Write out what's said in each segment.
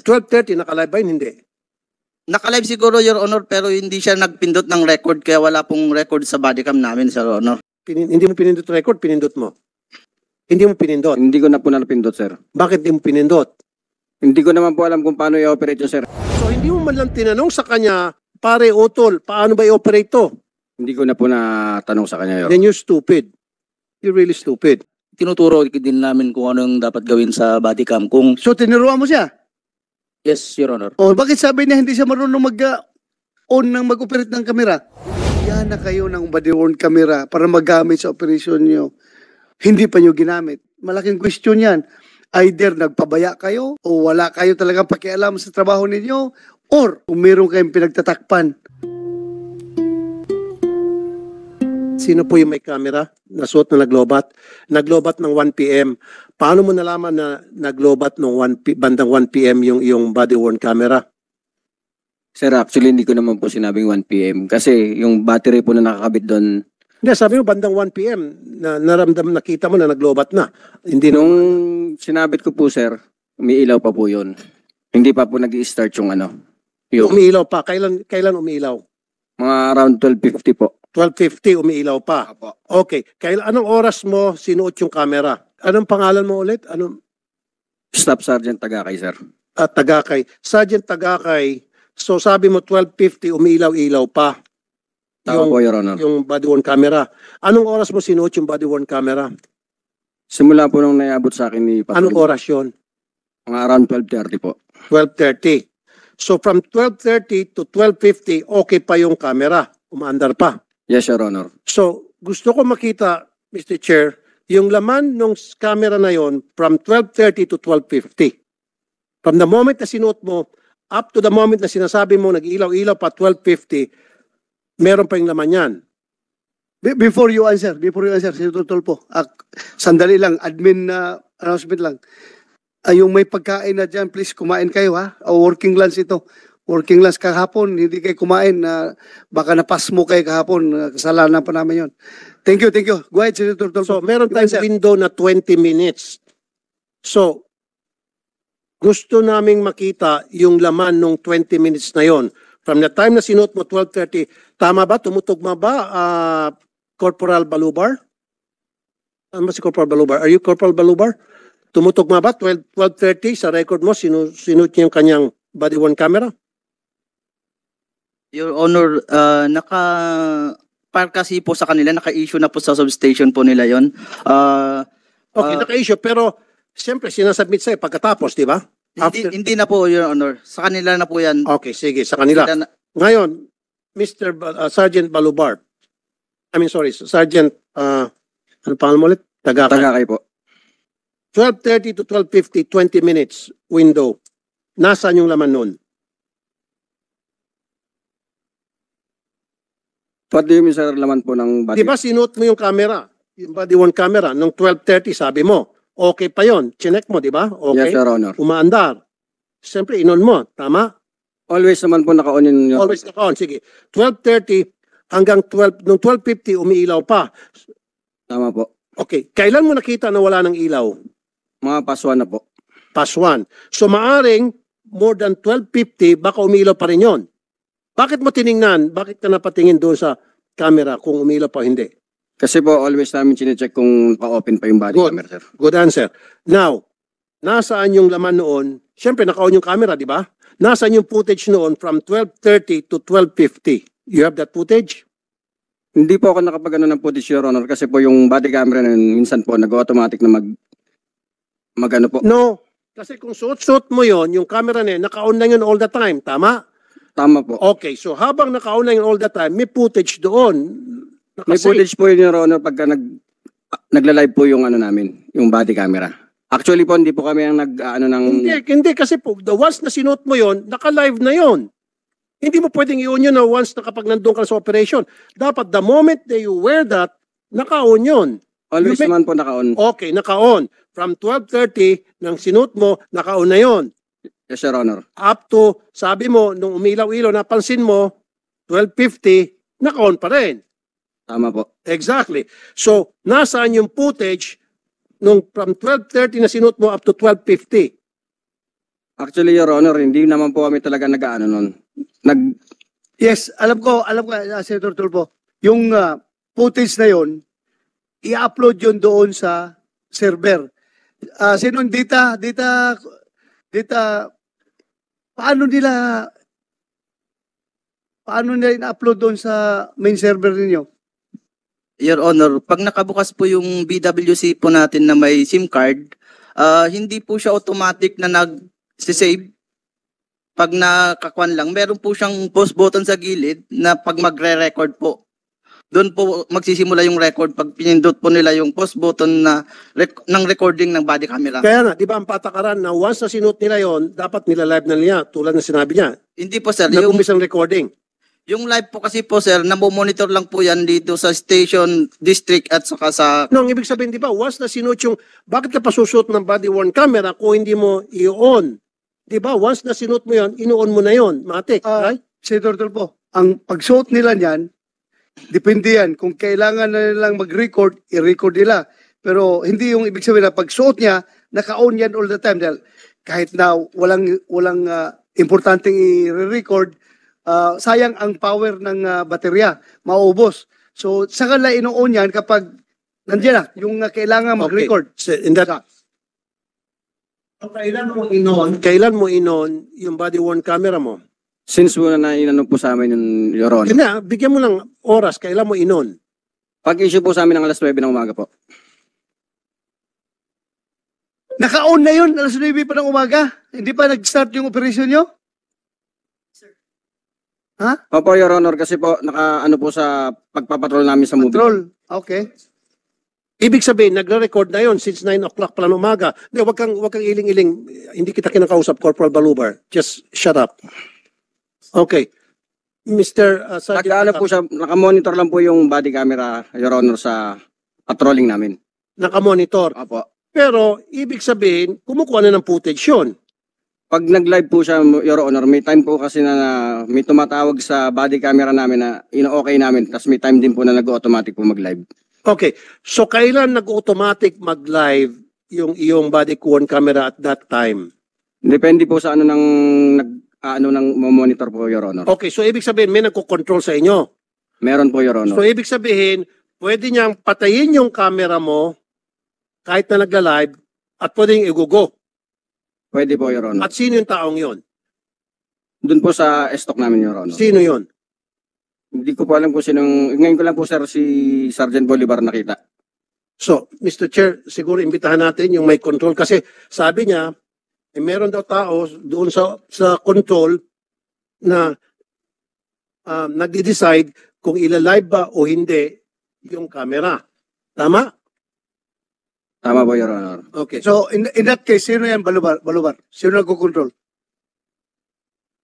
12:30, nakalive ba yun? Hindi. Naka-live siguro, Your Honor, pero hindi siya nagpindot ng record kaya wala pong record sa bodycam namin, Sir Honor. Hindi mo pinindot record, pinindot mo. Hindi mo pinindot. Hindi ko na po napindot, sir. Bakit hindi mo pinindot? Hindi ko naman po alam kung paano i-operate yun, sir. So hindi mo man lang tinanong sa kanya, pare Utol, paano ba i-operate to? Hindi ko na po natanong sa kanya yun. Then you're stupid. You're really stupid. Tinuturo din namin kung ano yung dapat gawin sa bodycam. Kung So, tinuruan mo siya? yes, Your Honor. O, bakit sabi niya hindi siya marunong mag-on ng mag-operate ng kamera? Yan na kayo ng body-worn camera para magamit sa operasyon niyo. Hindi pa niyo ginamit. Malaking question yan. Either nagpabaya kayo o wala kayo talagang pakialam sa trabaho ninyo or kung meron kayong pinagtatakpan. Sino po yung may camera? Nasuot na naglobat? Naglobat ng 1 p.m. Paano mo nalaman na naglobat ng bandang 1 p.m. yung body-worn camera? Sir, actually, hindi ko naman po sinabing 1 p.m. Kasi yung battery po na nakakabit doon, Hindi, sabi mo bandang 1 p.m. na naramdam, nakita mo na naglobat na. Hindi nung sinabit ko po, sir, umiilaw pa po yun. Hindi pa po nag-i-start yung ano. Yung umiilaw pa. Kailan umiilaw? mga around 12:50 po. 12:50 umiilaw pa. Okay. Anong oras mo sinuot yung camera? Anong pangalan mo ulit? Anong Staff Sergeant Tagakay, sir. Tagakay? Sergeant Tagakay. So sabi mo 12:50 umiilaw-ilaw pa. Tama po, Your Honor. Yung body-worn camera. Anong oras mo sinuot yung body-worn camera? Simula po nung naiabot sa akin ni Patrol. Anong oras yun? Mga around 12:30 po. 12:30. So from 12:30 to 12:50, okay pa yung camera. Umaandar pa. Yes, Your Honor. So gusto ko makita, Mr. Chair, yung laman ng camera na yon from 12:30 to 12:50. From the moment na sinuot mo, up to the moment na sinasabi mo, nag-ilaw-ilaw pa 12:50, meron pa yung laman yan. Before you answer, Senator Tolpo, sandali lang, admin na announcement lang. Yung may pagkain na dyan, please kumain kayo ha. Working lunch ito. Working lunch kahapon, hindi kayo kumain. Baka napas mo kayo kahapon. Kasalanan pa namin yun. Thank you. Go ahead, Senator Tolpo. So meron tayong window na 20 minutes. So, gusto naming makita yung laman ng 20 minutes na yon. From the time na sinuot mo 12:30, tama ba? Tumutugma ba, Corporal Balubar? Ano ba si Corporal Balubar? Are you Corporal Balubar? Tumutugma ba? 12:30 sa record mo, sinuot niya yung kanyang body-worn camera? Your Honor, par kasi po sa kanila, naka-issue na po sa substation po nila yon. Okay, naka-issue. Pero, siyempre, sinasubmit sa'yo pagkatapos, di ba? Hindi na po, Your Honor. Sa kanila na po yan. Okay, sige, sa kanila. Ngayon, Mr. Sergeant Balubar, Sergeant, ano pangalan mo ulit? Tagakay po. 12:30 to 12:50, 20 minutes window. Nasaan yung laman nun? What do you mean, sir, laman po ng body? Di ba sinuot mo yung camera? Yung body-worn camera, nung 12:30 sabi mo, okay pa yon. Chinek mo, di ba? Okay. Yes, Your Honor. Umaandar. Siyempre, inon mo. Tama? Always naman po naka-on yun. Always naka-on. Sige. 12:30 hanggang 12, nung 12:50 umiilaw pa. Tama po. Okay. Kailan mo nakita na wala ng ilaw? Mga paswan na po. Past 1. So maaring more than 12:50 baka umilaw pa rin yon. Bakit mo tiningnan? Bakit ka napatingin doon sa camera kung umilaw pa o hindi? Kasi po, always namin chinecheck kung pa-open pa yung body Good. camera, sir. Good answer. Now, nasaan yung laman noon? Siyempre, naka-on yung camera, di ba? Nasaan yung footage noon from 12:30 to 12:50? You have that footage? Hindi po ako nakapag-ano ng footage, Your Honor, kasi po yung body camera na yun, minsan po nag-automatic na mag-ano po. No. Kasi kung suot-suot mo yon, yung camera na yun, naka-on lang yun all the time. Tama? Tama po. Okay. So, habang naka-on lang yun all the time, may footage doon. May footage po yun, Your Honor, pagka nagla-live po yung ano namin, yung body camera. Actually po, hindi po kami ang nag-ano ng... Hindi. Kasi po, the once na sinuot mo yon, naka-live na yon. Hindi mo pwedeng i-on yun na once na kapag nandun ka sa operation. Dapat the moment that you wear that, naka-on yun. Always naman po naka-on. Okay, naka-on. From 12:30, nang sinuot mo, naka-on na yon. Yes, Your Honor. Up to, sabi mo, nung umilaw-ilaw, napansin mo, 12:50, naka-on pa rin. Tama po. Exactly. So, nasaan yung footage nung from 12:30 na sinuot mo up to 12:50? Actually, Your Honor, hindi naman po kami talaga nag-ano nun. Yes, alam ko, Senator Tulfo. Yung footage na yon, i-upload yun doon sa server. Sino yung data, paano nila ina-upload doon sa main server ninyo? Your Honor, pag nakabukas po yung BWC po natin na may SIM card, hindi po siya automatic na nag-save. Pag nakakuan lang, meron po siyang pause button sa gilid na pag magre-record po. Doon po magsisimula yung record pag pinindot po nila yung pause button ng recording ng body camera. Kaya nga, di ba ang patakaran na once na sinuot nila yon, dapat nila-live na niya, tulad na sinabi niya. Hindi po sir, yung Nag-umpisa ang recording. live po kasi po sir, namo-monitor lang po yan dito sa station, district at saka sa... No, ang ibig sabihin, di ba, once na sinuot yung, bakit ka pasusot ng body-worn camera kung hindi mo i-on? Di ba, once na sinuot mo yon, ino-on mo na yon, matik, right? Senator Tulfo, ang pagsuot nila niyan, depende yan. Kung kailangan na nilang mag-record, i-record nila. Pero hindi yung ibig sabihin na pagsuot niya, naka-on yan all the time. Dahil kahit na walang importanteng i-record, sayang ang power ng baterya, maubos. So, saka na ino-on yan kapag nandiyan na, yung kailangan mag-record. Okay. So, in that, kailan mo inon yung body-worn camera mo? Since muna na inano po sa amin yung Your Honor. Hindi, bigyan mo ng oras, kailan mo inon? Pag-issue po sa amin ng alas 9 ng umaga po. Naka-on na yun, alas 9 pa ng umaga. Hindi pa nag-start yung operation nyo? Opo, Your Honor, kasi po naka-ano po sa pagpapatrol namin sa movie. Control. Okay. Ibig sabihin, nagre-record na yon since 9 o'clock pala ng umaga. Hindi, wag kang iling-iling. Hindi kita kinakausap, Corporal Balubar. Just shut up. Okay. Mr. Sergeant, Naka-ano po siya, naka-monitor lang po yung body camera, Your Honor, sa patrolling namin. nakamonitor. Opo. Pero, ibig sabihin, kumukuha na ng footage yun. Pag nag-live po siya, Your Honor, may time po kasi na may tumatawag sa body camera namin na ino-okay namin. Tapos may time din po na nag-automatic po mag-live. Okay. So, kailan nag-automatic mag-live yung iyong body-worn camera at that time? Depende po sa ano ng monitor po, Your Honor. Okay. So, ibig sabihin, may nagko-control sa inyo. Meron po, Your Honor. So, ibig sabihin, pwede niyang patayin yung camera mo kahit na nagla-live at pwedeng igugo. Pwede po, Your Honor. At sino yung taong yon? Doon po sa stock namin, Your Honor. Sino yon? Hindi ko po alam kung sinong... Ngayon ko lang po, sir, si Sergeant Bolivar nakita. So, Mr. Chair, siguro imbitahan natin yung may control kasi sabi niya, meron daw tao doon sa control na nagde-decide kung ila-live ba o hindi yung camera. Tama? Tama po, Your Honor. Okay. So, in that case, sino yan, Balubar? Sino nagko-control?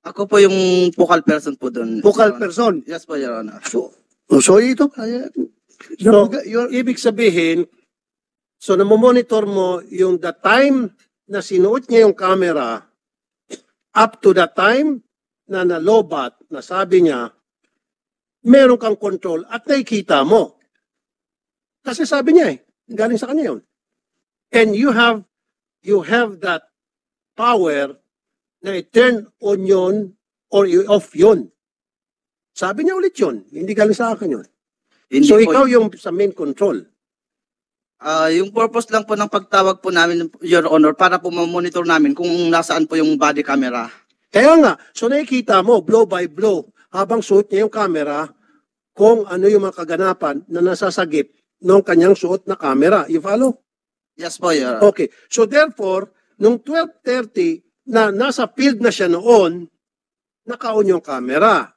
Ako po yung focal person po doon. Focal person. Yes po, Your Honor. So ito. So, ibig sabihin, so namomonitor mo yung the time na sinuot niya yung camera up to the time na nalobat, na sabi niya, meron kang control at nakikita mo. Kasi sabi niya galing sa kanya yun. And you have that power na i-turn on yun or i-off yun. Sabi niya ulit yun, hindi galing sa akin yun. Hindi So po, ikaw yung sa main control. yung purpose lang po ng pagtawag po namin, Your Honor, para po ma-monitor namin kung nasaan po yung body camera. Kaya nga, so nakikita mo blow by blow habang suot niya yung camera kung ano yung mga kaganapan na nasasagip ng kanyang suot na camera. You follow? Yes po, Your Honor. Okay. So therefore, nung 12:30 na nasa field na siya noon, naka-on yung camera.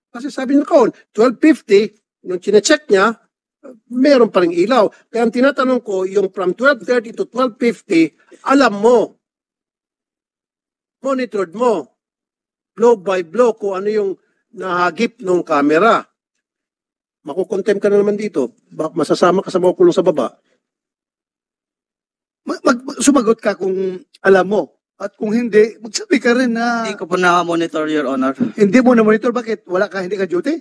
Kasi sabi niya naka-on, 12:50, nung chinecheck niya, meron pa ring ilaw. Kaya ang tinatanong ko, yung from 12:30 to 12:50, alam mo, monitored mo, blow by blow, kung ano yung nahagip ng camera. Makukontem ka na naman dito. Masasama ka sa makukulong sa baba. Sumagot ka kung alam mo. At kung hindi, magsabi ka rin na Hindi ko po na-monitor, Your Honor. hindi mo na-monitor. Bakit? Wala ka, hindi ka duty?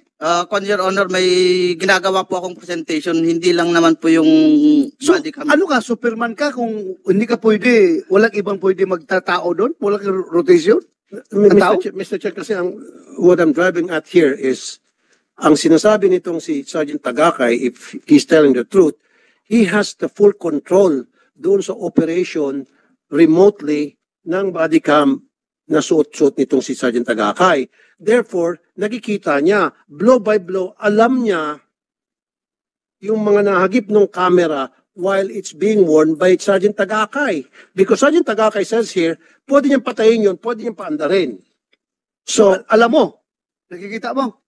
Your Honor, may ginagawa po akong presentation. Hindi lang naman po yung So, body cam. ano ka, Superman ka kung hindi ka pwede, walang ibang pwede magtatao doon? Walang rotation? Tao? Mr. Chair, kasi what I'm driving at here is, ang sinasabi nitong si Sergeant Tagakay, if he's telling the truth, he has the full control doon sa operation remotely ng body cam na suot-suot nitong si Sergeant Tagakay. Therefore, nakikita niya, blow by blow, alam niya yung mga nahagip ng camera while it's being worn by Sergeant Tagakay. Because Sergeant Tagakay says here, pwede niyang patayin yun, pwede niyang paandarin. So, alam mo, nakikita mo.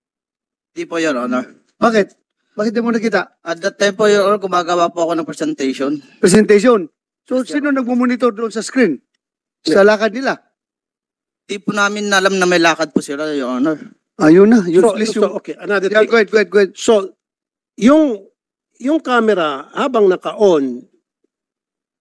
Hindi po, Your Honor. Bakit? Bakit di mo nakita? At that time po, Your Honor, gumagawa po ako ng presentation. Presentation. So, sino nagmumonitor doon sa screen? Sa lakad nila? Hindi po namin alam na may lakad po sila, Your Honor. Ayun na. Okay, another Yeah, thing. go ahead. So, yung camera, habang naka-on,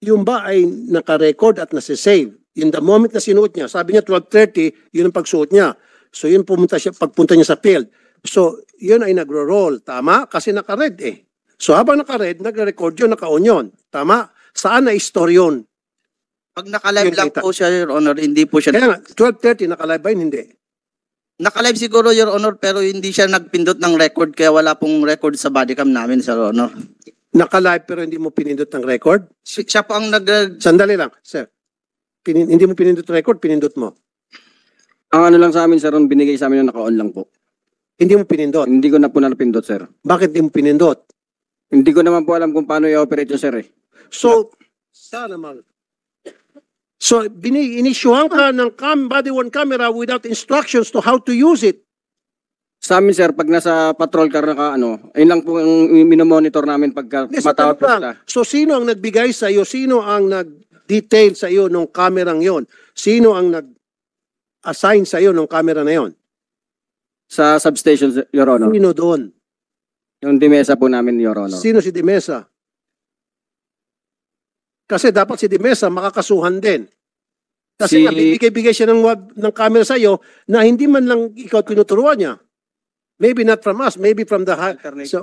yung ba ay naka-record at nasa-save? In the moment na sinuot niya, sabi niya 12:30, yun ang pagsuot niya. So, yun pagpunta niya sa field. So, yun ay nagro-roll. Tama? Kasi naka-red eh. So, habang naka-red, nagre-record yun, naka-on yun. Tama? Saan na store yun? Pag naka-live Yung lang data. po siya, Your Honor, hindi po siya. Kaya nga, 12:30, naka-live ba yun? Hindi. Naka-live siguro, Your Honor, pero hindi siya nagpindot ng record, kaya wala pong record sa body cam namin, Sir Honor. Naka-live pero hindi mo pinindot ng record? Siya po ang Sandali lang, sir. Hindi mo pinindot record, pinindot mo. Ang ano lang sa amin, sir, ang binigay sa amin na naka-on lang po. Hindi mo pinindot. Hindi ko na po napindot, sir. Bakit hindi mo pinindot? Hindi ko naman po alam kung paano i-operate yun, sir, eh. So, sana mal. So, inisyuhan ka ng body worn camera without instructions to how to use it. Sa amin, sir, pag nasa patrol car ayun lang po ang minomonitor namin pagka Yes, matawag po tanong lang. sila. So, sino ang nagbigay sa iyo? Sino ang nag-detail sa iyo ng kamerang yon? Sino ang nag-assign sa iyo ng camera na yon? Sa substation, Your Honor. Sino doon? Yung dimesa po namin, Your Honor. Sino si Dimesa? Kasi dapat si Dimesa makakasuhan din. Kasi nga, bibigay-bigay siya ng camera sa iyo na hindi man lang ikaw tinuturuan niya. Maybe not from us, maybe from sa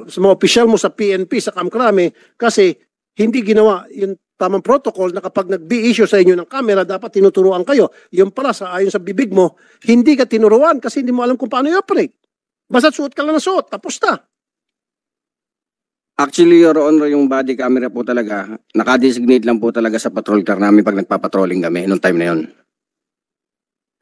mga opisyal mo sa PNP, sa Kamkrame, kasi hindi ginawa yung tamang protocol na kapag nag-be-issue sa inyo ng camera, dapat tinuturuan kayo. Yung pala, ayon sa bibig mo, hindi ka tinuruan kasi hindi mo alam kung paano i-operate. Basta suot ka lang ng suot, tapos na. Actually, Your Honor, yung body camera po talaga, nakadesignate lang po talaga sa patrol car namin pag nagpapatrolling kami nung time na yun.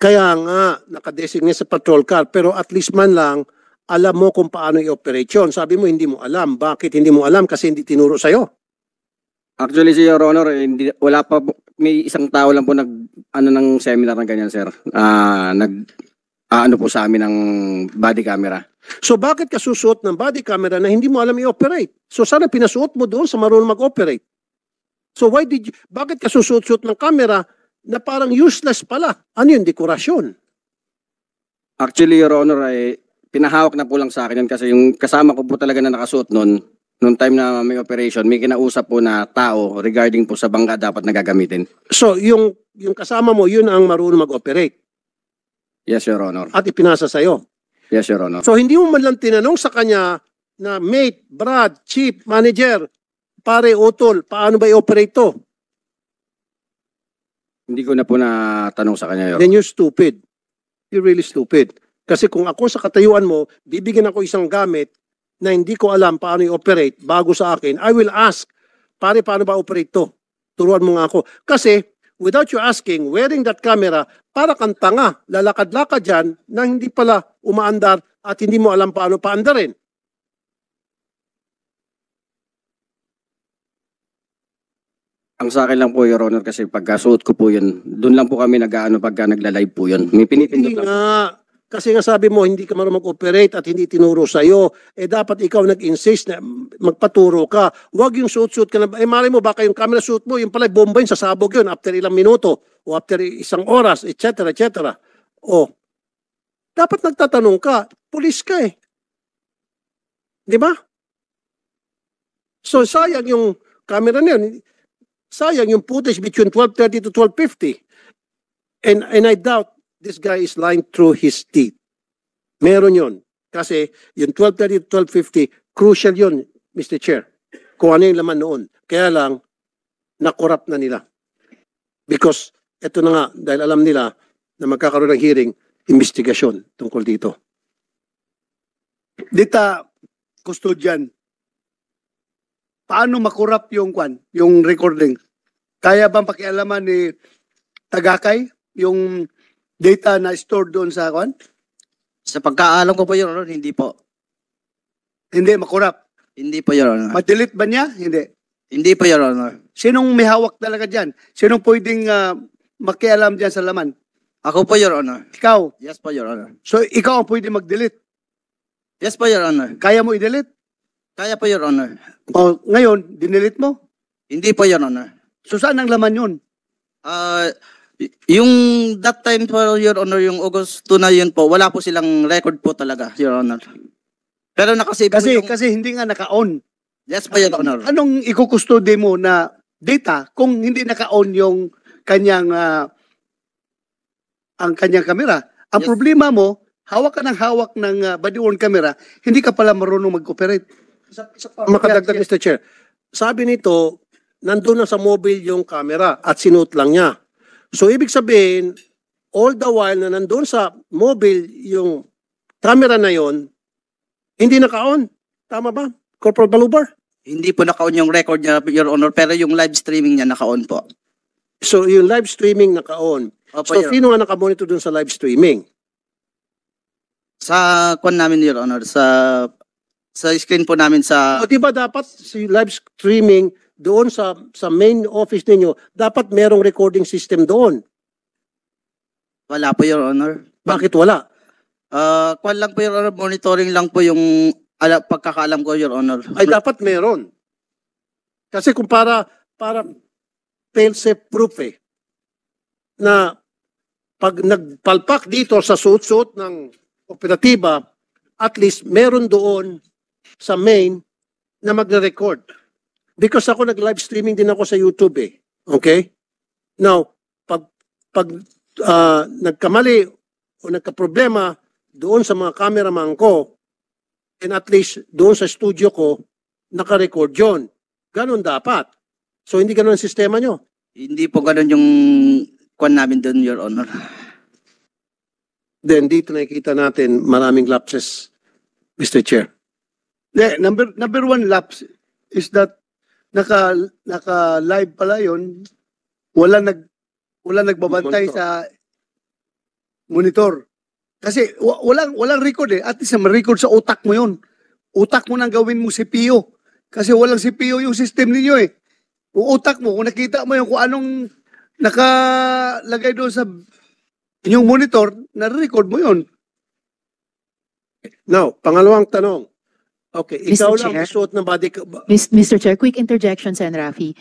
Kaya nga, nakadesignate sa patrol car, pero at least man lang, alam mo kung paano i-operate yun. Sabi mo, hindi mo alam. Bakit hindi mo alam? Kasi hindi tinuro sa'yo. Actually, si Your Honor, wala pa po, may isang tao lang po ng seminar ng ganyan, sir. Ano po sa amin ng body camera. So bakit ka susuot ng body camera na hindi mo alam i-operate? So sana pinasuot mo doon sa marunong mag-operate. So bakit ka susuot ng camera na parang useless pala? Ano yun? Dekorasyon. Actually, Your Honor, ay pinahawak na po lang sa akin yun kasi yung kasama ko po talaga na nakasuot nung time na may operation, may kinausap po na tao regarding po sa bangka dapat nagagamitin. So yung kasama mo, yun ang marunong mag-operate Yes, Your Honor. at ipinasa sa'yo. Yes, Your Honor. So hindi mo man lang tinanong sa kanya na mate, Brad, chief, manager, pare, utol, paano ba i-operate to? Hindi ko na po natanong sa kanya, Your Honor. Then you're stupid. You're really stupid. Kasi kung ako sa katayuan mo, bibigyan ako isang gamit na hindi ko alam paano i-operate bago sa akin, I will ask, pare, paano ba operate to? Turuan mo nga ako. Kasi without you asking, wearing that camera, para kang tanga, lalakad-lakad dyan na hindi pala umaandar at hindi mo alam paano paandarin. Ang sa akin lang po, Your Honor, kasi pagkasuot ko po yun, doon lang po kami nag-ano pagka nagla-live po yun. May pinipindot Hindi lang. nga. Kasi nga sabi mo, hindi ka marunong mag-operate at hindi tinuro sa'yo. Eh dapat ikaw nag-insist na magpaturo ka. Huwag yung suit-suit ka na. Eh malay mo, baka yung camera suit mo, yung pala bomba yun, sasabog yun after ilang minuto o after isang oras, etc. etc. O, dapat nagtatanong ka. Pulis ka eh. Di ba? So sayang yung camera na yun. Sayang yung footage between 12:30 to 12:50. And I doubt this guy is lying through his teeth. Meron yun. Kasi yung 12:30 to 12:50, crucial yun, Mr. Chair. Kung ano yung laman noon. Kaya lang, nakorap na nila. Because, eto na nga, dahil alam nila na magkakaroon ng hearing, investigasyon tungkol dito. Dita, custodian, paano makurap yung yung recording? Kaya bang pakialaman ni Tagakay yung data na stored doon sa Sa pagkaalam ko po, Your Honor, hindi po. Hindi makurap. Hindi po, Your Honor. Ma-delete ba niya? Hindi. Hindi po, Your Honor. Sinong may hawak talaga dyan? Sinong pwedeng makialam dyan sa laman? Ako po, Your Honor. Ikaw. Yes po, Your Honor. So, ikaw ang pwede mag-delete. Yes po, Your Honor. Kaya mo i-delete? Kaya po, Your Honor. O, ngayon, dinelete mo? Hindi po, Your Honor. So, saan ang laman yun? Yung that time po, Your Honor, yung August 2 na yun po, wala po silang record po talaga, Your Honor. Pero nakasave po yung... Kasi hindi nga naka-on. Yes po, Your Honor. Anong ikukustode mo na data kung hindi naka-on yung kanyang ang kanyang kamera? Ang Yes. problema mo, hawak ka ng body-worn camera, hindi ka pala marunong mag-operate. Makadagdag, Mr. Chair. Sabi nito, nandun na sa mobile yung camera at sinuot lang niya. So, ibig sabihin, all the while na nandun sa mobile yung camera na yon, hindi naka-on. Tama ba, Corporal Balubar? Hindi po naka-on yung record niya, Your Honor, pero yung live streaming niya naka-on po. So, yung live streaming naka-on. Opo, So, Your sino nga nakamonitor dun sa live streaming? Sa kwan namin, Your Honor, sa screen po namin sa... O, di ba dapat si live streaming doon sa main office ninyo, dapat merong recording system doon. Wala po, Your Honor. Bakit wala? Kwan lang po, Your Honor, monitoring lang po yung pagkakaalam ko, Your Honor. Ay dapat meron. Kasi kung para fail-safe proof na pag nagpalpak dito sa suot-suot ng operatiba, at least meron doon sa main na magre-record. Because ako nag-live streaming din ako sa YouTube Okay? Now, pag nagkamali o nagka-problema doon sa mga cameraman ko, and at least doon sa studio ko, naka-record yun. Ganon dapat. So, hindi ganon ang sistema nyo. Hindi po ganun yung kwan namin doon, Your Honor. Then, dito nakikita natin maraming lapses, Mr. Chair. Yeah, number one lapse is that naka-live pala yun, wala nagbabantay Monitor. sa monitor. Kasi walang record At least ma-record sa utak mo yun. Utak mo nang gawin mo CPU. Kasi walang CPU yung system ninyo Yung utak mo, kung nakita mo yung kung anong nakalagay doon sa inyong monitor, na-record mo yun. Now, pangalawang tanong. Okay, Mr. ikaw lang Chair. suot ng body... Mr. Chair, quick interjection, Sen. Rafi.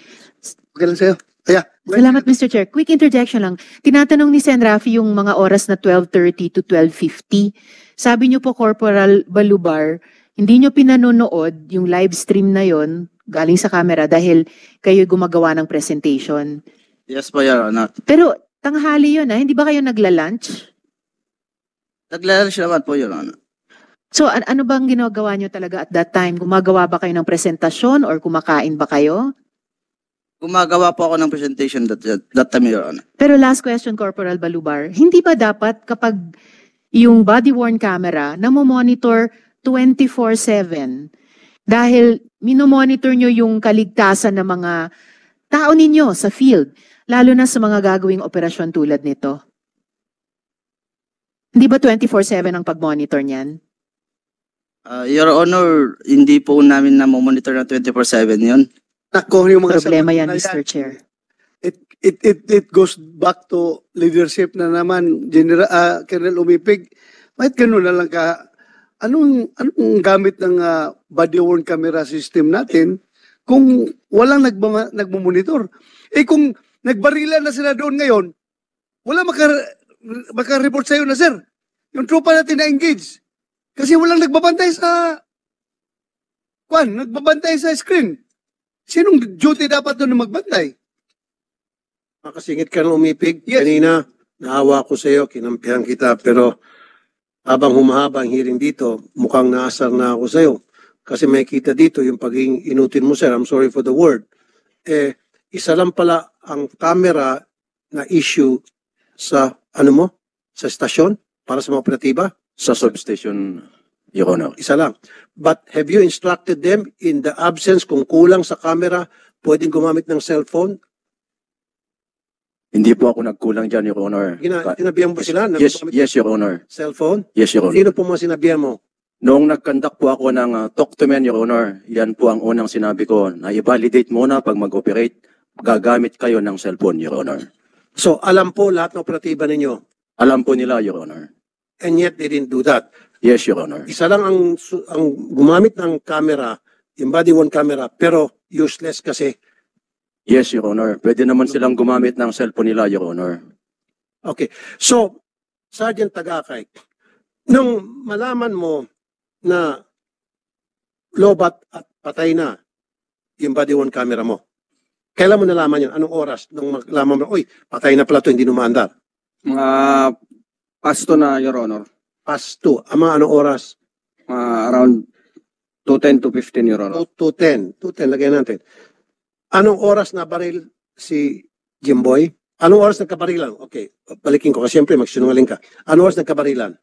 Okay lang sa'yo. Kaya, Salamat, Mr. Chair. Quick interjection lang. Tinatanong ni Sen. Rafi yung mga oras na 12:30 to 12:50. Sabi niyo po, Corporal Balubar, hindi niyo pinanonood yung live stream na yon galing sa camera dahil kayo gumagawa ng presentation. Yes po, Your Honor. Pero tanghali yun hindi ba kayo nagla-lunch? Naglalunch naman po, Your Honor. So ano bang ginagawa niyo talaga at that time? Gumagawa ba kayo ng presentasyon or kumakain ba kayo? Gumagawa po ako ng presentation that time, Your Honor. Pero last question, Corporal Balubar, hindi ba dapat kapag yung body-worn camera na monitor 24/7 dahil minomonitor nyo yung kaligtasan ng mga tao ninyo sa field, lalo na sa mga gagawing operasyon tulad nito? Hindi ba 24/7 ang pag-monitor niyan? Your Honor, hindi po namin na-monitor na 24/7 yun. nako yung mga Problema yan, sagot na Mr. Chair. It goes back to leadership na naman, Colonel Umipig. Bakit ganun na lang ka? Anong gamit ng body-worn camera system natin kung walang nagmumonitor? Kung nagbarilan na sila doon ngayon, wala maka-report sa'yo na, sir. Yung tropa natin na-engage. Kasi walang nagbabantay nagbabantay sa screen. Sinong duty dapat doon na magbantay? Makasingit ka ng umipig Yes. kanina. naawa ko sa iyo, kinampihan kita, pero habang humahaba ang hearing dito, mukhang naasar na ako sa iyo. Kasi may kita dito yung pagiging inutin mo, sir. I'm sorry for the word. Isa lang pala ang camera na issue sa, sa stasyon para sa mga operatiba? Sa substation, Your Honor. Isa lang. But have you instructed them in the absence, kung kulang sa camera, pwedeng gumamit ng cellphone? Hindi po ako nagkulang dyan, Your Honor. Sinabihan mo sila na Yes, gumamit yes, Your Honor. ng cellphone? Yes, Your Honor. Sino po mga sinabihan mo? Noong nagkandak po ako ng talk to men, Your Honor, yan po ang unang sinabi ko na i-validate muna pag mag-operate, gagamit kayo ng cellphone, Your Honor. So, alam po lahat ng operatiba ninyo. Alam po nila, Your Honor. And yet, they didn't do that. Yes, Your Honor. Isa lang ang gumamit ng camera, yung body-worn camera, pero useless kasi. Yes, Your Honor. Pwede naman silang gumamit ng cellphone nila, Your Honor. Okay. So, Sergeant Tagakay, nung malaman mo na lobat at patay na yung body-worn camera mo, kailan mo nalaman yun? Anong oras? Nung malaman mo, uy, patay na pala ito, hindi numaandar. Mga pasto na, Your Honor. Past 2. Ama, anong oras? Around 2:10 to 15, Your Honor. 2:10. 2:10, lagyan natin. Anong oras na baril si Jimboy? Anong oras nagkabarilan? Okay, balikin ko kasi siyempre magsinungaling ka. Anong oras nagkabarilan?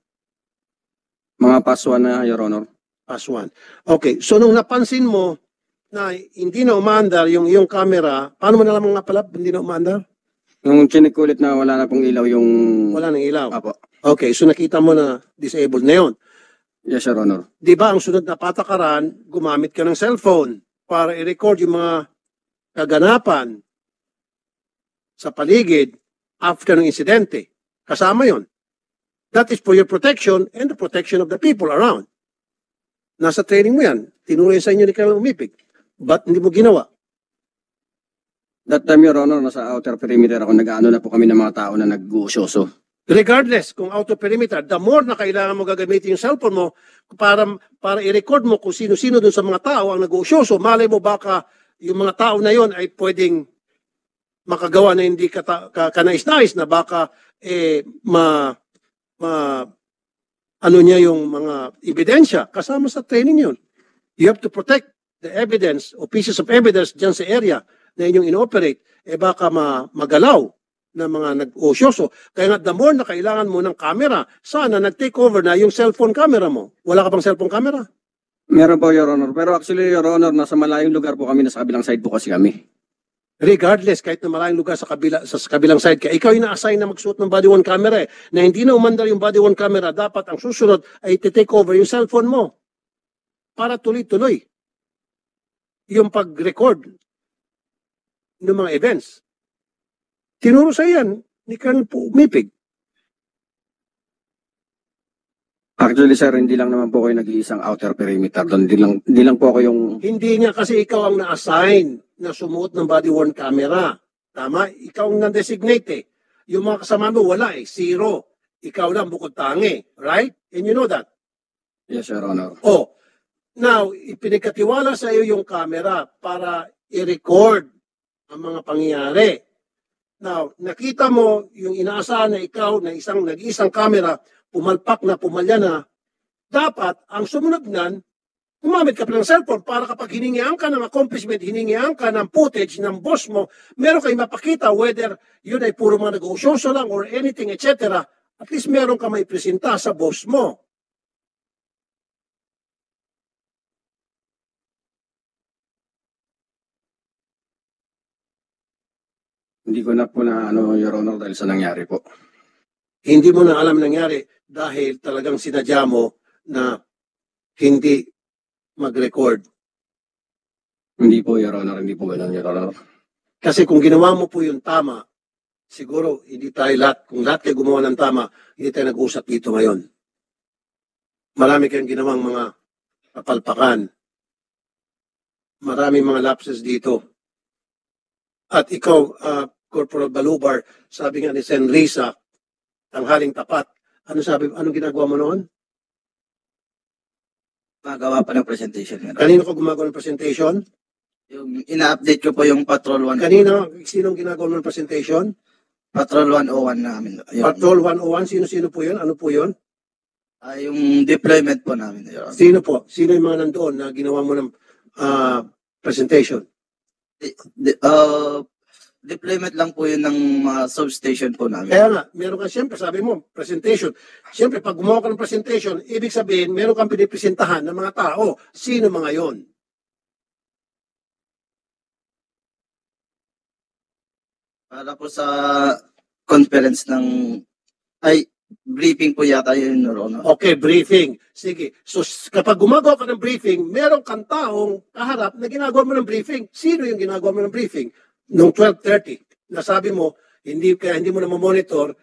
Mga paswa na, Your Honor. Past 1. Okay, so nung napansin mo na hindi na umaandar yung camera, paano mo nalaman nga pala hindi na umaandar? Yung chinik ulit na wala na pong ilaw yung... Wala nang ilaw. Apo. Okay, so nakita mo na disabled na yun. Yes, Your Honor. Di ba ang sunod na patakaran, gumamit ka ng cellphone para i-record yung mga kaganapan sa paligid after ng insidente. Kasama yon. That is for your protection and the protection of the people around. Nasa training mo yan. Tinuloy sa inyo ni Colonel Umipig. Ba't hindi mo ginawa? That time, Your Honor, nasa outer perimeter ako, nag-ano na po kami ng mga tao na nag-uusyoso. Regardless kung auto perimeter, the more na kailangan mo gagamitin yung cellphone mo para i-record mo kung sino-sino dun sa mga tao ang nag-uusyoso, malay mo baka yung mga tao na yon ay pwedeng makagawa na hindi kanais-nais na baka ano niya yung mga ebidensya kasama sa training yun. You have to protect the evidence o pieces of evidence dyan sa area na inyong inoperate, baka magalaw na mga nag-uusyoso. Kaya nga, the more na kailangan mo ng camera, sana nag-take over na yung cellphone camera mo. Wala ka bang cellphone camera? Meron po, Your Honor. Pero actually, Your Honor, nasa malayong lugar po kami, nasa kabilang side po kasi kami. Regardless, kahit na maraming lugar sa kabilang side ka, ikaw yung na-assign na magsuot ng body-worn camera na hindi na umandar yung body-worn camera, dapat ang susunod ay take over yung cellphone mo para tuloy-tuloy yung pag-record ng mga events. Tinuro sa yan ni Colonel Umipig. Actually, sir, hindi lang naman po kayo nag-iisang outer perimeter doon. Hindi lang po ako yung... Hindi nga kasi ikaw ang na-assign na sumuot ng body-worn camera. Tama? Ikaw ang na-designate eh. Yung mga kasama mo, wala eh. Zero. Ikaw lang bukod tangi. Right? And you know that. Yes, Your Honor. Oh, now, ipinagkatiwala sa iyo yung camera para i-record ang mga pangyayari. Now, nakita mo yung inaasahan na ikaw na nag-iisang camera, pumalpak na, pumalya na, dapat ang sumunod nan, gumamit ka pa ng cellphone para kapag hiningihan ka ng accomplishment, hiningihan ka ng footage ng boss mo, meron kayo mapakita whether yun ay puro mga nag-uusyoso lang or anything, etc. At least meron ka may presenta sa boss mo. Hindi ko na po na Your Honor, dahil sa nangyari po. Hindi mo na alam nangyari dahil talagang sinadya mo na hindi mag-record. Hindi po, Your Honor. Hindi po ganun, Your Honor. Kasi kung ginawa mo po yung tama, siguro hindi tayo lahat, kung lahat kayo gumawa ng tama, hindi tayo nag-usap dito ngayon. Marami kayong ginawang mga kapalpakan. Maraming mga lapses dito. At ikaw, Corporal Balubar, sabi nga ni Sen. Risa, tanghaling tapat. Anong ginagawa mo noon? Magawa pa ng presentation. Kanino ka gumagawa ng presentation? Yung ina-update ko po yung Patrol 1. Kanino? Sinong ginagawa ng presentation? Patrol 101 namin, Your Honor. Patrol 101, sino-sino po yun? Ano po yun? Yung deployment po namin, Your Honor. Sino po? Sino yung mga nandoon na ginawa mo ng presentation? Deployment lang po yun ng mga substation po namin. Kaya nga, meron ka siyempre, sabi mo, presentation. Siyempre, pag gumawa ka ng presentation, ibig sabihin, meron kang pinipresentahan ng mga tao. Sino mga yon? Para po sa conference briefing po yata yun, Your Honor. Okay, briefing. Sige. So, kapag gumagawa ka ng briefing, meron kang taong kaharap na ginagawa mo ng briefing. Sino yung ginagawa mo ng briefing? Noong 12:30, nasabi mo, hindi mo na monitor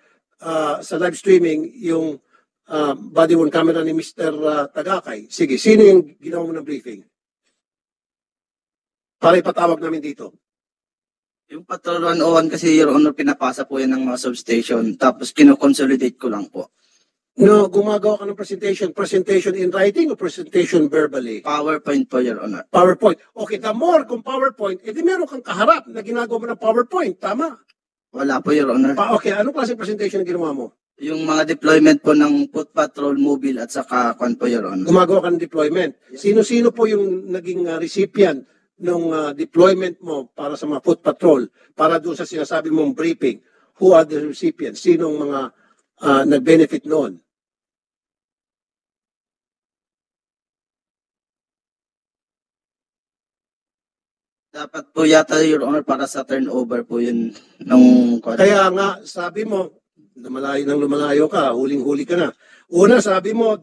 sa live streaming yung body worn camera ni Mr. Tagakay. Sige, sino yung ginawa mo ng briefing? Para ipatawag namin dito. Yung Patrol 101 kasi, Your Honor, pinapasa po yan ng mga substation. Tapos kino-consolidate ko lang po. No, gumagawa ka ng presentation in writing o presentation verbally? PowerPoint po, Your Honor. PowerPoint. Okay, the more kung PowerPoint, edi meron kang kaharap na ginagawa mo ng PowerPoint. Tama? Wala po, Your Honor. Okay, anong klase presentation na ginawa mo? Yung mga deployment po ng Foot Patrol Mobile at saka kwan po, Your Honor. Gumagawa ka ng deployment. Sino-sino po yung naging recipient ng deployment mo para sa mga foot patrol, para doon sa sinasabi mong briefing? Who are the recipients? Sinong mga nag-benefit noon? Dapat po yata, Your Honor, para sa turnover po yun nung kwan. Kaya nga, sabi mo, lumalayo ka, huling-huli ka na. Una, sabi mo,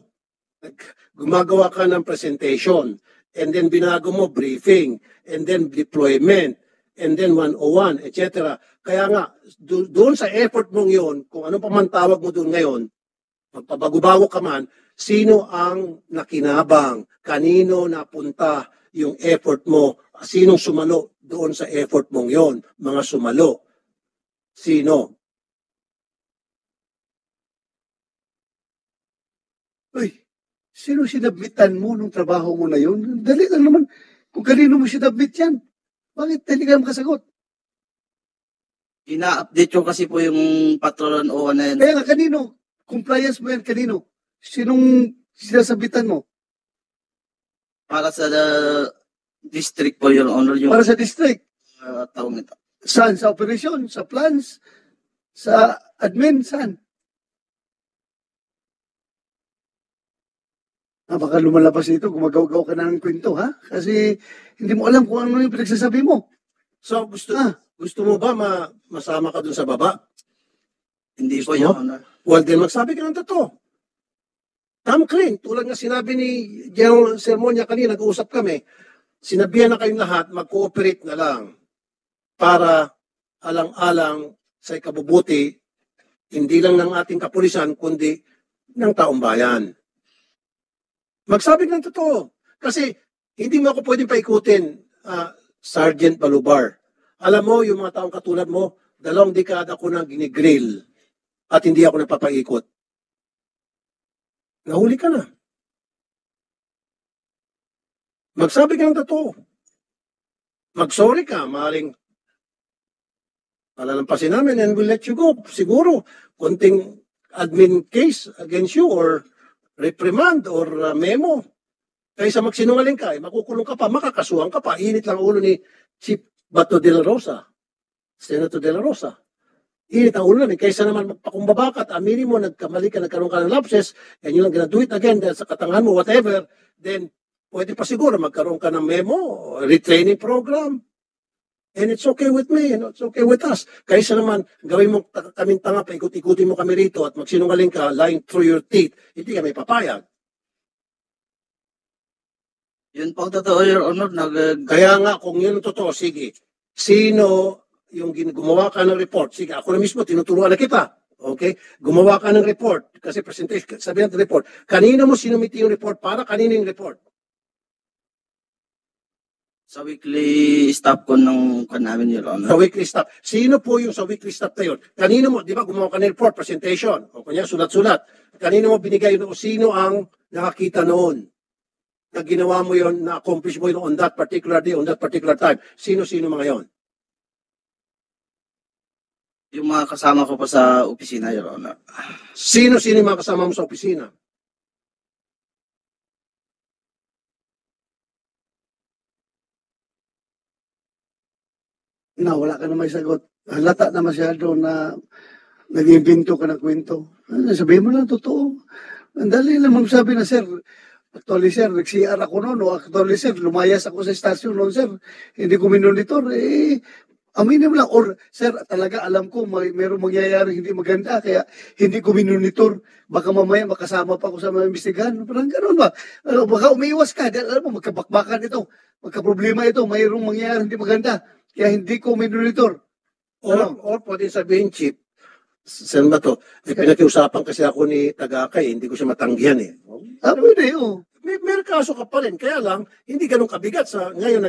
gumagawa ka ng presentation, and then binago mo briefing, and then deployment, and then 101, etc. Kaya nga, doon sa effort mong yun, kung ano pa man tawag mo doon ngayon, magpabago-bago ka man, sino ang nakinabang, kanino napunta yung effort mo, sinong sumalo doon sa effort mong yon, mga sumalo. Sino? Uy, sino sinabmitan mo nung trabaho mo na yun? Dali lang naman. Kung kanino mo sinabmit yan, bakit dali ka makasagot? Ina-update ko kasi po yung Patrol 101 na yan. Kaya nga kanino? Compliance mo yan kanino? Sinong sinasabitan mo? Para sa district po, Your Honor, yung Para sa district? taong ito. Saan? Sa operasyon? Sa plans? Sa admin? Saan? Baka lumalabas dito, gumagaw-gaw ka na ng kwento, ha? Kasi hindi mo alam kung ano yung pinagsasabi mo. So, gusto mo ba masama ka dun sa baba? Hindi po, Gusto Your mo? Honor. Well, then magsabi ka ng totoo. Tom Crane, tulad nga sinabi ni General Sermonia kanina, nag-uusap kami, sinabihan na kayong lahat, mag-cooperate na lang para alang-alang sa ikabubuti, hindi lang ng ating kapulisan, kundi ng taong bayan. Magsabi ka ng totoo. Kasi hindi mo ako pwedeng paikutin, Sergeant Balubar. Alam mo, yung mga taong katulad mo, 2 dekada ko nang ginigrill at hindi ako napapaikot. Nahuli ka na. Magsabi ka ng totoo. Mag-sorry ka, maaaring palalampasin namin and we'll let you go. Siguro, konting admin case against you or reprimand or memo. Kaysa magsinungaling ka, makukulong ka pa, makakasuhan ka pa. Init lang ulo ni Chief Bato de la Rosa, Senator de la Rosa. Init ang ulo namin. Kaysa naman magpakumbaba ka at aminin mo, nagkamali ka, nagkaroon ka ng lapses, and yun lang gonna do it again dahil sa katangahan mo, whatever, then pwede pa siguro magkaroon ka ng memo, retraining program. And it's okay with me, it's okay with us. Kaysa naman, gawin mo kaming tanga, paikot-ikutin mo kami rito at magsinungaling ka, lying through your teeth, hindi kami papayag. Yun po totoo, Your Honor. Kaya nga, kung yun ang totoo, sige. Sino yung gumawa ka ng report? Sige, ako na mismo, tinuturuan na kita. Okay? Gumawa ka ng report. Kasi presentation, sabi natin report. Kanina mo sinumiti yung report para kanina yung report? Sa weekly staff ko ng namin, Your Honor. Sa weekly staff. Sino po yung sa weekly staff na yun? Kanino mo, di ba, gumawa ka ng report, presentation. O kanya, sulat-sulat. Kanino mo binigay yun o sino ang nakakita noon? Na ginawa mo yun, na-accomplish mo yun on that particular day, on that particular time. Sino-sino mga yon? Yung mga kasama ko po sa opisina, Your Honor. Sino-sino yung mga kasama mo sa opisina? Na wala ka na may sagot. Halata na masyado na nag-invento ka ng kwento. Sabihin mo lang totoo. Ang dali lang magsabi na, sir, actually, sir, nag-CR ako noon. O actually, sir, lumayas ako sa stasyon noon, sir. Hindi ko minonitor. Aminin mo lang. Or, sir, talaga alam ko mayroong mangyayari hindi maganda. Kaya hindi ko minonitor. Baka mamaya makasama pa ako sa mga imbestigahan. Parang gano'n ba? Baka umiiwas ka. Dahil alam mo, magkabakbakan ito. Magkaproblema ito. Mayroong mangyayari hindi maganda. Kaya hindi ko minonitor. Or pwede sabihin, Chief, saan ba to? Pinakiusapan kasi ako ni Tagakay, hindi ko siya matanggihan eh. Pwede, oh. May kaso ka pa rin, kaya lang, hindi ganun kabigat sa ngayon,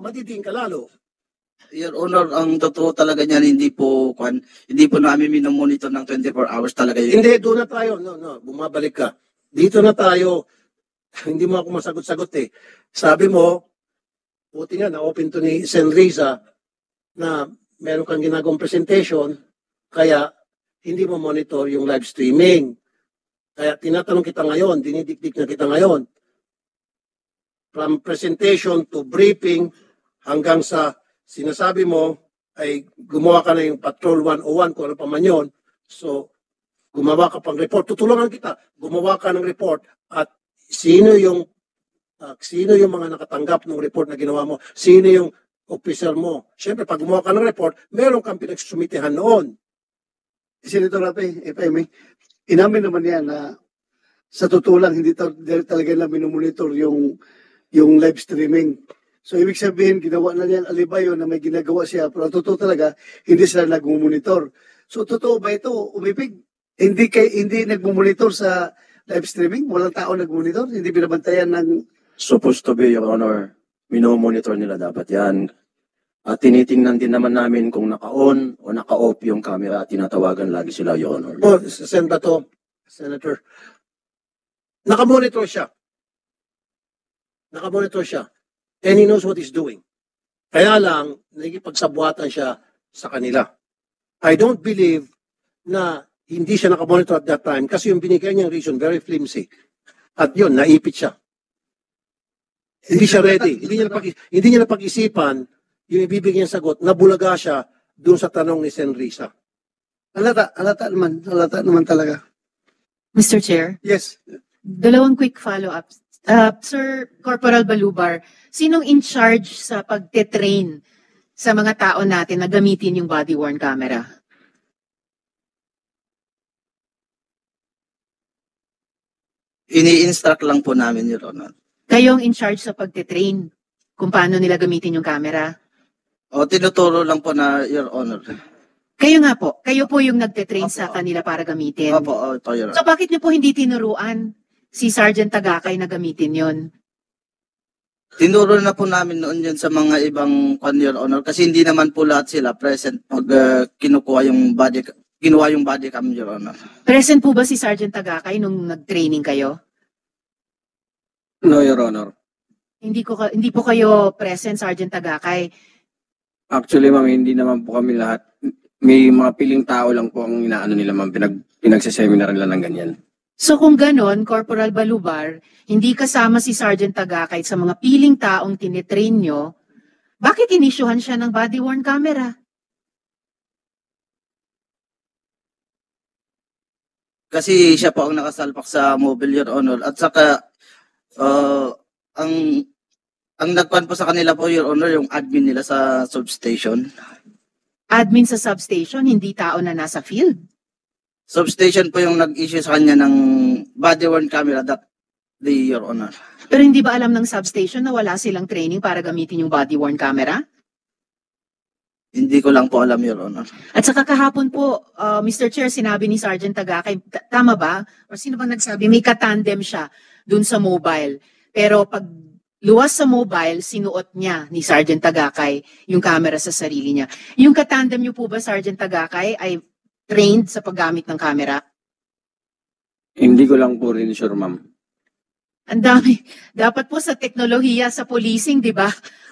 matitingin ka lalo. Your Honor, ang totoo talaga niyan, hindi po namin minomonitor ng 24 hours talaga yun. Hindi, doon na tayo. No, bumabalik ka. Dito na tayo. Hindi mo ako masagot-sagot eh. Sabi mo, buti nga, na-open to ni Sen. Riza na meron kang ginagawang presentation, kaya hindi mo monitor yung live streaming. Kaya tinatanong kita ngayon, dinidikdik na kita ngayon. From presentation to briefing hanggang sa sinasabi mo ay gumawa ka na yung Patrol 101 kung ano pa man yun. So, gumawa ka pang report. Tutulungan kita. Gumawa ka ng report at sino yung mga nakatanggap ng report na ginawa mo? Sino yung officer mo? Siyempre, pag gumawa ka ng report, meron kang pinagsumitihan noon. Senator Rape, if I may, inamin naman yan na sa totoo lang, hindi talaga na minomonitor yung live streaming. So, ibig sabihin, ginawa na niyan alibayo na may ginagawa siya, pero ang totoo talaga, hindi sila nag-monitor. So, totoo ba ito, umipig? Hindi nag-monitor sa live streaming? Walang tao nag-monitor? Hindi binabantayan ng... Supposed to be, Your Honor. Minomonitor nila dapat yan. At tinitingnan din naman namin kung naka-on o naka-off yung camera at tinatawagan lagi sila, Your Honor. Sen. Bato, Senator, nakamonitor siya. And he knows what he's doing. Kaya lang, nagipagsabuatan siya sa kanila. I don't believe na hindi siya nakamonitor at that time kasi yung binigay niyang reason, very flimsy. At yun, naipit siya. Hindi siya ready. Hindi niya napag-isipan yung ibibigay niyang sagot, nabulaga siya doon sa tanong ni Sen. Riza. Halata naman talaga. Mr. Chair, Yes. dalawang quick follow-up. Sir Corporal Balubar, sinong in charge sa pagte-train sa mga tao natin na gamitin yung body-worn camera? Ini-instruct lang po namin, Your Honor. Kayong in charge sa pagte-train kung paano nila gamitin yung camera? O, tinuturo lang po na, Your Honor. Kayo nga po, kayo po yung nagte-train sa kanila para gamitin. Opo, ito, Your Honor. So bakit niyo po hindi tinuruan si Sergeant Tagakay na gamitin yon? Tinuro na po namin noon yun sa mga ibang Your Honor kasi hindi naman po lahat sila present pag kinuha yung body cam, Your Honor. Present po ba si Sergeant Tagakay nung nag-training kayo? No, Your Honor. Hindi po kayo present, Sergeant Tagakay. Actually, ma'am, hindi naman po kami lahat. May mga piling tao lang po ang inaano nila, ma'am. Pinagseseminar nila ng ganyan. So kung ganon, Corporal Balubar, hindi kasama si Sergeant Tagakay sa mga piling taong tinitrain nyo, bakit inisyuhan siya ng body-worn camera? Kasi siya po ang nakasalpak sa mobile, Your Honor. At saka, ang nagpan po sa kanila po, Your Honor, yung admin nila sa substation. Admin sa substation, hindi tao na nasa field. Substation po yung nag-issue sa kanya ng body-worn camera that day, Your Honor. Pero hindi ba alam ng substation na wala silang training para gamitin yung body-worn camera? Hindi ko lang po alam, Your Honor. At saka kahapon po, Mr. Chair, sinabi ni Sergeant Tagakay, tama ba? O sino bang nagsabi? May katandem siya dun sa mobile. Pero pag luwas sa mobile, sinuot niya ni Sergeant Tagakay yung camera sa sarili niya. Yung katandem niyo po ba, Sergeant Tagakay, ay trained sa paggamit ng camera? Hindi ko lang po rin sure, ma'am. Ang dami. Dapat po sa teknolohiya, sa policing, di ba?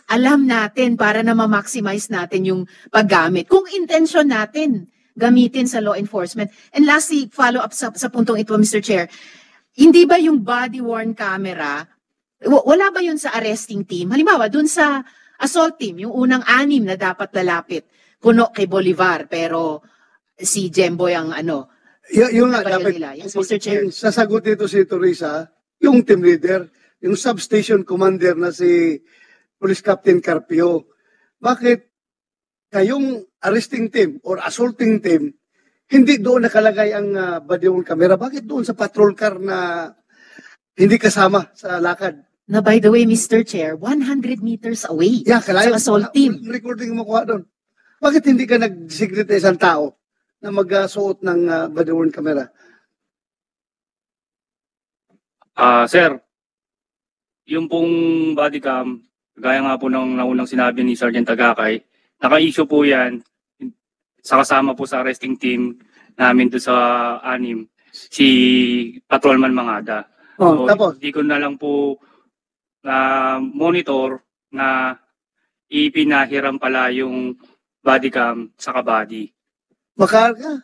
alam natin para na ma-maximize natin yung paggamit. Kung intention natin gamitin sa law enforcement. And lastly, follow up sa puntong ito, Mr. Chair. Hindi ba yung body-worn camera, wala ba yun sa arresting team? Halimbawa, dun sa assault team, yung unang 6 na dapat lalapit, puno kay Bolivar, pero si Jemboy ang Yung nga, nabaril dapat, nila. Yes, Mr. Chair. yung sasagot dito si Teresa, yung team leader, yung substation commander na si Police Captain Carpio. Bakit kayong arresting team or assaulting team, hindi doon nakalagay ang body-worn camera? Bakit doon sa patrol car na hindi kasama sa lakad? Na by the way, Mr. Chair, 100 meters away Yeah, kalayo. sa assault team. Recording mo kuha doon. Bakit hindi ka nag-secret isang tao na magsuot ng body-worn camera? Sir, yung pong body cam, gaya nga po ng naunang sinabi ni Sergeant Tagakay, naka-issue po yan sa kasama po sa arresting team namin doon sa 6, si Patrolman Mangada. Oh, So, tapos? hindi ko na lang po monitor na ipinahiram pala yung body cam sa kabady. Makara?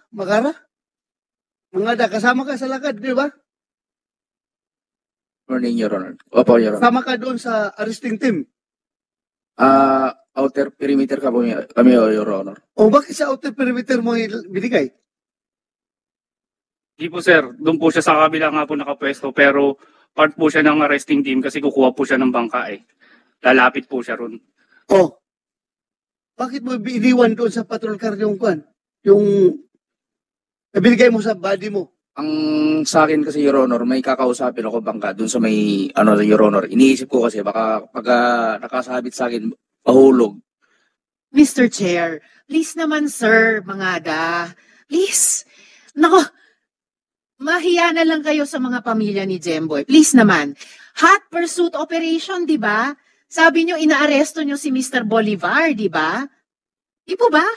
Mangada, kasama ka sa lakad, di ba? Morning, Your Honor. Opo, Your Honor. Kasama ka doon sa arresting team. Outer perimeter kami, Your Honor. O bakit sa outer perimeter mo binigay? Hindi po sir, doon po siya sa kabila nga po nakapwesto pero part po siya ng arresting team kasi kukuha po siya ng bangka eh. Lalapit po siya ron. Oh. Bakit mo iniwan doon sa patrol car yung kwan? Yung binigay mo sa body mo? Ang sa akin kasi, Your Honor, may kakausapin ako bangka dun sa may, Your Honor. Iniisip ko kasi baka pag nakasabit sa akin, mahulog. Mr. Chair, please naman sir, Mangada. Please. Nako, mahiya na lang kayo sa mga pamilya ni Jemboy. Please naman. Hot pursuit operation, di ba? Sabi nyo, inaaresto nyo si Mr. Bolivar, di ba? Di po ba?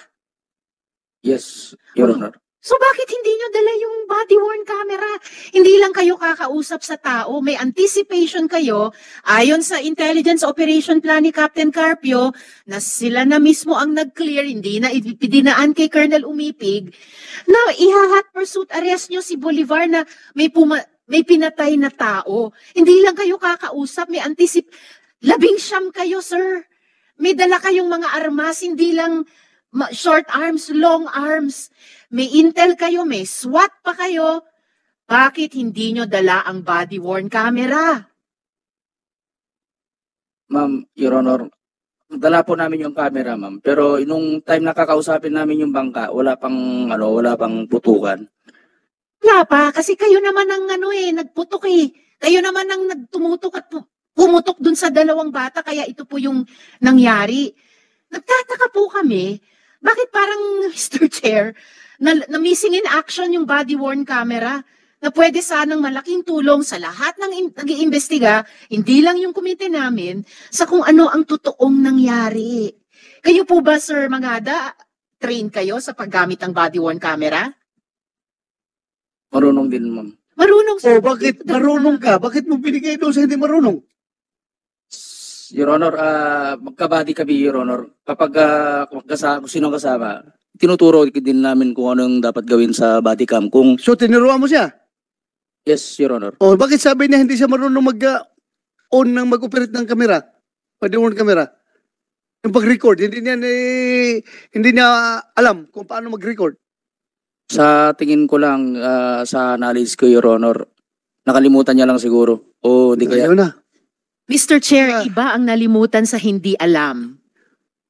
Yes, Your Honor. So bakit hindi nyo dala yung body-worn camera? Hindi lang kayo kakausap sa tao, may anticipation kayo, ayon sa intelligence operation plan ni Captain Carpio, na sila na mismo ang nag-clear, hindi na ipinaan kay Colonel Umipig, na iha-hot pursuit arrest nyo si Bolivar na may pinatay na tao. Hindi lang kayo kakausap, may 19 kayo, sir. May dala kayong mga armas, hindi lang short arms, long arms. May intel kayo, may SWAT pa kayo. Bakit hindi nyo dala ang body-worn camera? Ma'am, Your Honor, dala po namin yung camera, ma'am. Pero nung time na kakausapin namin yung bangka, wala pang putukan. Wala pa, kasi kayo naman ang nagputok eh. Kayo naman ang nagtumutok at pumutok dun sa 2 bata, kaya ito po yung nangyari. Nagtataka po kami, bakit parang, Mr. Chair, na missing in action yung body-worn camera na pwede sanang malaking tulong sa lahat ng nag-iimbestiga, hindi lang yung komite namin, sa kung ano ang totoong nangyari. Kayo po ba, Sir Mangada, train kayo sa paggamit ng body-worn camera? Marunong din, ma'am. Marunong, O sir. bakit marunong ka? Bakit mo binigay doon sa hindi marunong? Your Honor, magkabady kami, Your Honor. Kapag kung sino kasama, tinuturo din namin kung ano yung dapat gawin sa body cam. Kung So tinuruan mo siya? yes, Your Honor. O bakit sabi niya hindi siya marunong mag-on ng mag-operate ng camera? Body-worn camera? Yung pag-record, hindi niya alam kung paano mag-record. Sa tingin ko lang, sa knowledge ko, Your Honor, nakalimutan niya lang siguro. O hindi kaya. Ayaw na. Mr. Chair, iba ang nalimutan sa hindi alam.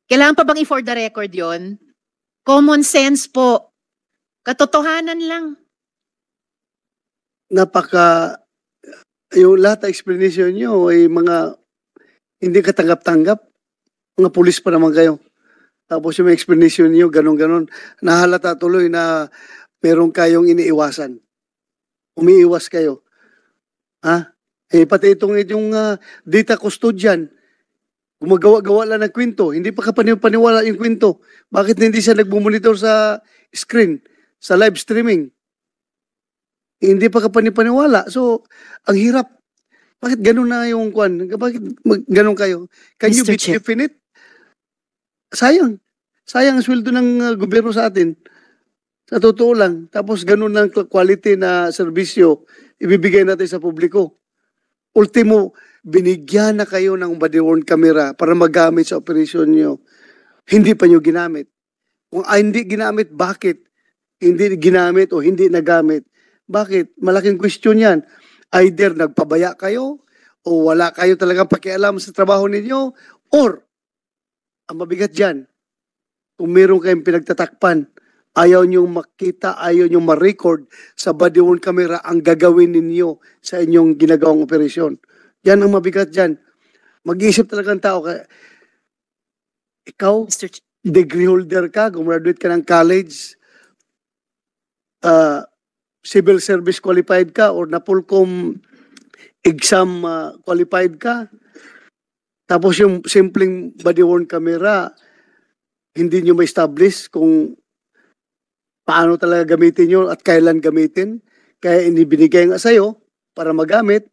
Kailangan pa bang i-for the record yon? Common sense po. Katotohanan lang. Yung lahat ng explanation nyo ay mga hindi katanggap-tanggap. Mga pulis pa naman kayo. Tapos yung explanation nyo, ganon-ganon. Nahalata tuloy na meron kayong iniiwasan. Umiiwas kayo. Ha? Pati yung data custodian, gumagawa-gawa lang ng kwento. Hindi pa kapaniwala yung kwento. Bakit hindi siya nagmumonitor sa screen, sa live streaming? Hindi pa kapaniwala. So, ang hirap. Bakit ganun na yung kwan? Bakit ganun kayo? Can you Mr. be Chair. definite? Sayang. Sayang ang sweldo ng gobyerno sa atin. Sa totoo lang. Tapos ganun ng quality na serbisyo ibibigay natin sa publiko. Ultimo, binigyan na kayo ng body-worn camera para magamit sa operasyon nyo. Hindi pa nyo ginamit. Kung hindi ginamit, bakit? Hindi ginamit o hindi nagamit. Bakit? Malaking question yan. Either nagpabaya kayo o wala kayo talagang pakialam sa trabaho ninyo or ang mabigat dyan, kung meron kayong pinagtatakpan, ayaw niyong makita, ayaw niyong ma-record sa body-worn camera ang gagawin ninyo sa inyong ginagawang operasyon. Yan ang mabigat dyan. Mag-iisip talaga ang tao. Ikaw, Mr. Chair. degree holder ka, gumraduate ka ng college, civil service qualified ka or NAPOLCOM exam qualified ka. Tapos yung simpleng body-worn camera, hindi nyo ma-establish kung paano talaga gamitin nyo at kailan gamitin. Kaya binigay nga sa'yo para magamit.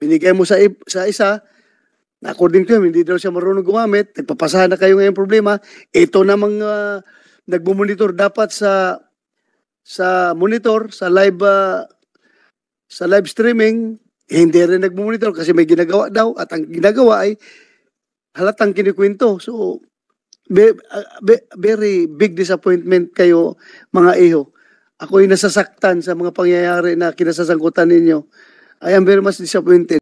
Binigay mo sa isa. According to him, hindi daw siya marunong gumamit. Nagpapasahan na kayo ngayong problema. Ito namang nagmumonitor dapat sa monitor, sa live streaming. Hindi rin nagmumonitor kasi may ginagawa daw. At ang ginagawa ay halatang kinikwento. So, very big disappointment kayo, mga iho. Ako'y nasasaktan sa mga pangyayari na kinasasangkutan ninyo. I am very much disappointed.